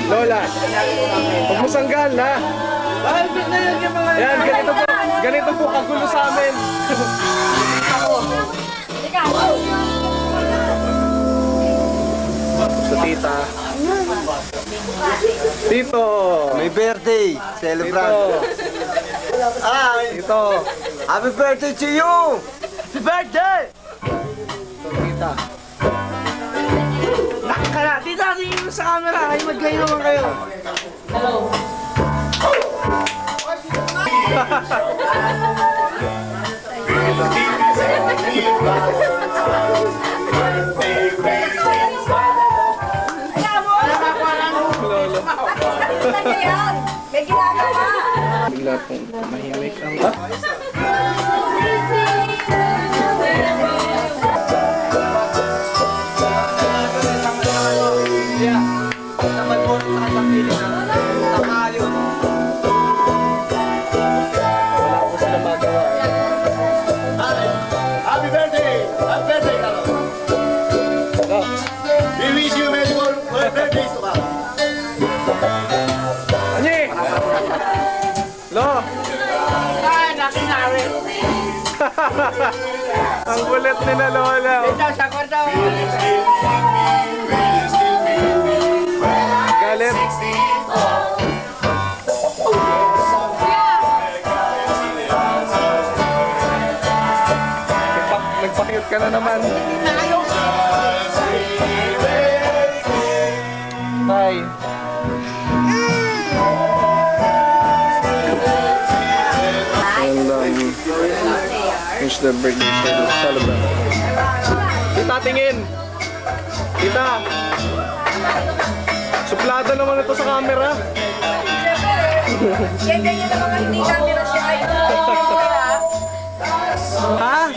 Lola, huwag mo sanggal, ha? Ayan, ganito po kagulo sa amin. Sa tita. Tito! May birthday! Celebrate! Tito! Happy birthday to you! Happy birthday! Tita. Nakakala! Tita, tingin mo sa camera! Ay, mag-gay naman kayo! Hello! May ginagawa! Bigla pong mahimik ang... Happy birthday! Happy birthday, Carlo! We wish you many more birthdays to come. Ani! Lo! Ay, nakinari! Ang kulit ni na Lola. Ito, sa kwarto! Galit. Nagpakiyot ka na naman. Bye. And finish the birthday celebrate. Tita, tingin! Tita! Suplado naman ito sa camera. Yan, ganyan naman ang hindi camera siya. Ha?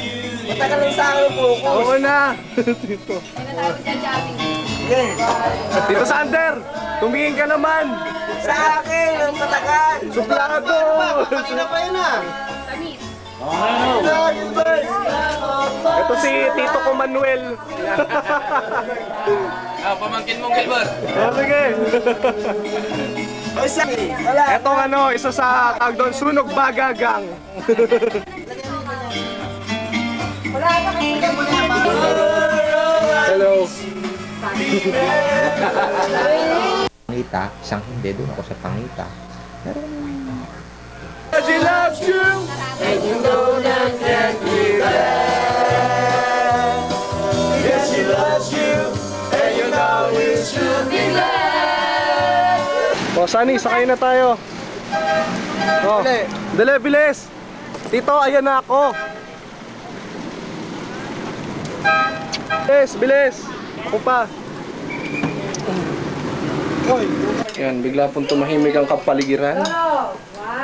Matagal lang sa akin po ko! Oo na! Tito. Tito Sander! Tumingin ka naman! Sa akin! Ang matagal! Suplado! Kanina pa yun ah! Ito si Tito ko Manuel. Pamangkin mong Gilbert. Sige. Wala! Ito ano, isa sa tawag doon, Sunog Bagagang. Wala na kasi. Hello. Pangita, isang hindi, doon ako sa Pangita. Pero She loves you, and you know that can't be bad. Yes, she loves you, and you know it should be glad. O, Sunny, sakay na tayo. O, dali, bilis. Tito, ayan na ako. Bilis, bilis. Ako pa. Yan, bigla pong tumahimik ang kapaligiran.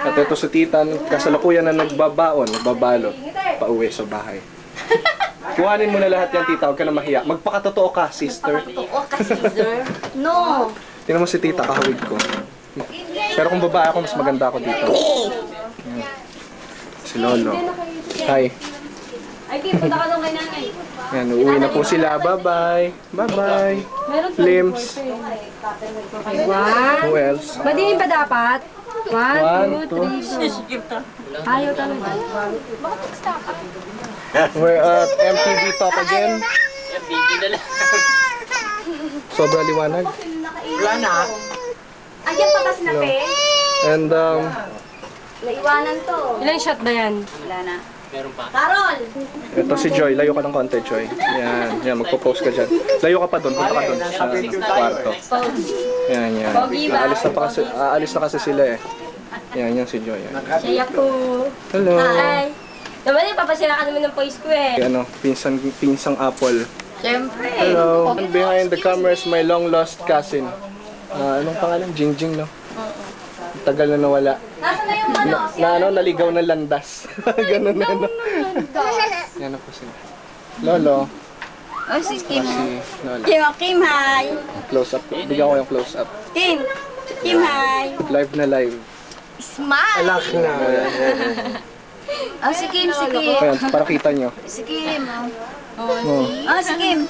At ito si tita, kasalukuyan na nagbabalot, pauwi sa bahay. Kuhanin mo na lahat yan, tita, huwag ka na mahiya. Magpakatotoo ka, sister. Oo, kasi sir. No. Tingnan mo si tita, kahawig ko. Pero kung babae ako, mas maganda ako dito. Yan. Si Lolo. Hi. Ay, Kim, punta ka doon kay nanay. Yan, uuwi na po sila. Bye-bye. Bye-bye. Limbs. Who else? Madinin pa dapat? 1, 1, 2, 3, 4. Ayaw talaga. We're at MTV Talk again. Sobra liwanag. Wala na! Ayan pa kasi na pe. And Naiwanan to. Ilang shot ba yan? Wala na. Carol! ito si Joy. Layo ka ng konti, Joy. Yan, yan, magpo-post ka dyan. Layo ka pa doon. Punta ka doon sa kwarto. Yan, yan. Aalis na kasi sila eh. Yan, yan si Joy. Yan. Siya po. Hello. Hi. Naman papasira ka naman ng voice ko eh. Ano, pinsang Apple. Siyempre. Hello. Behind the camera is my long lost cousin. Anong pangalan? Jingjing, no? Tagal na nawala. Nasaan na yung ano? Naligaw na landas. Ganun na, no? Yan na po sila. Lolo. Oh, si Kim. Si Lola. Kim, hi. Close up. Bigyan ko yung close up. Kim. Kim, hi. Live na live. Smile. Alak na. Oh, si Kim, si Kim. Ayan, para kita nyo. Si Kim. Oh. Oh, si Kim.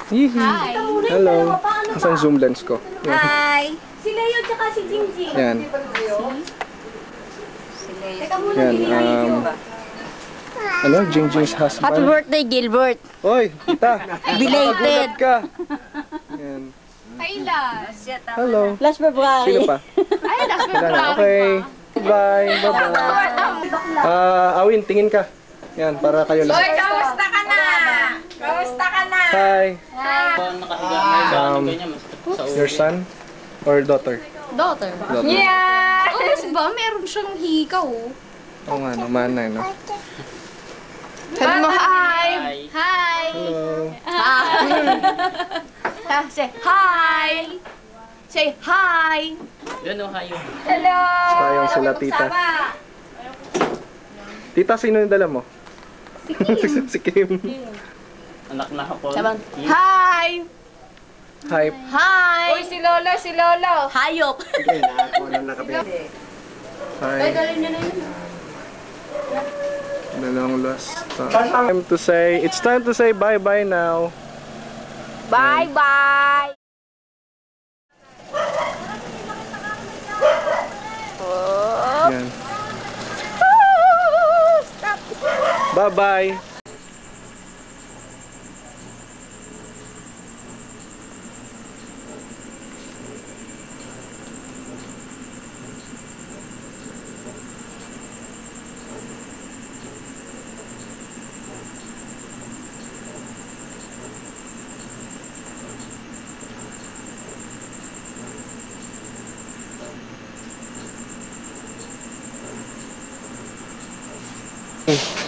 Hi. Hello. Asan zoom lens ko? Yan. Hi. Si Leo tsaka si Jingjing. Yan. Teka muna, Yan. Ano? Jingjing's Happy husband. birthday, Gilbert. Oy, tita. Belated. Nagulat ka. Yan. Hello. Last February. Sino pa? Wala na. Okay. Bye. Bye-bye. Awin, tingin ka. Yan, para kayo lahat. Kamusta ka na? Kamusta ka na? Hi. Your son or daughter? Daughter. Daughter. Yeah! Oh, ba? Meron siyang hikaw. Oo nga, naman na, no? Sabi mo, hi. Hi. Hello. Say hi. Say hi. Hello! Sayang sila, tita. Tita, sino yung dala mo? Si Kim. Sabi, hi. Hi. Hi. Uy, si Lolo, si Lolo. Hayop. Hi. Dalawang last. It's time to say bye-bye now. Bye-bye! Yan. Bye-bye.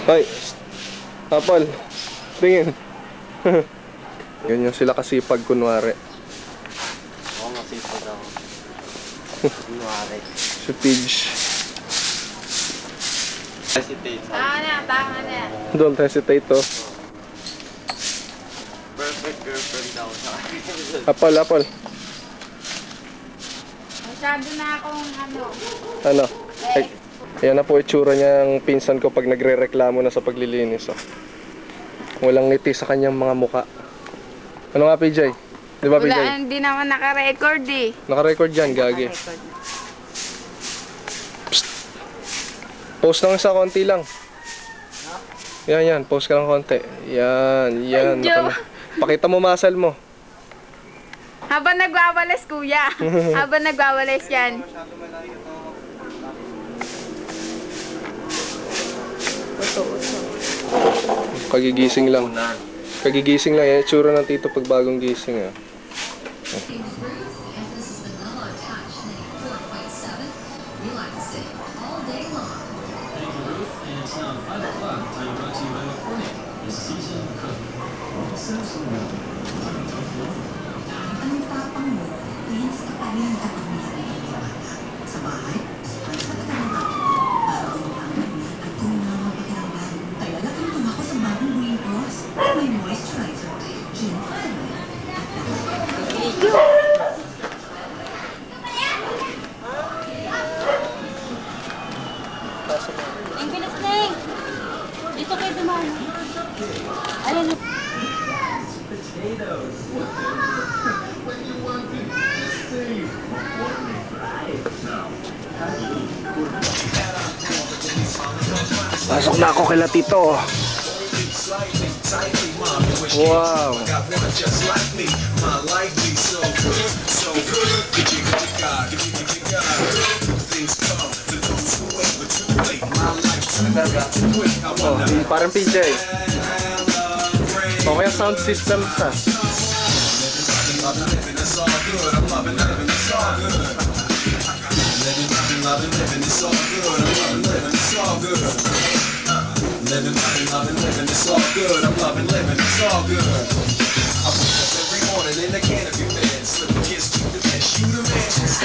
Hoy, Apple, tingin. Yun yung sila kasipag kunwari. Oo, masipag ako. Kunwari. Si Pidge. Hesitate. Tama na. Don't hesitate to. Perfect girlfriend daw sa akin. Apple. Masyado na akong Ano? Ay, ayan na po itsura niyang pinsan ko pag nagre-reklamo na sa paglilinis. Oh. Walang ngiti sa kanyang mga muka. Ano nga, PJ? Di ba, PJ? Wala, hindi naman naka-record eh. Naka-record dyan, gagi. Psst. Post lang sa konti lang. Yan. Post ka lang konti. Yan. Pakita mo muscle mo. Habang nagwawalis, kuya. Habang nagwawalis yan. Kagigising lang. Kagigising lang. Yan itsura ng tito pag bagong gising. Ah. Ang bilis na eh. Dito kayo dumaan. Ayun. Pasok na ako kay Tito. Wow. Oh, parang PJ. Okay ang sound system sa.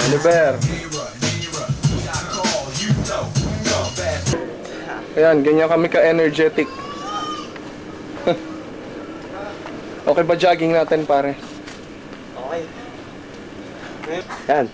Oliver. Ayan, ganyan kami ka-energetic. Okay ba jogging natin, pare? Okay. Yan.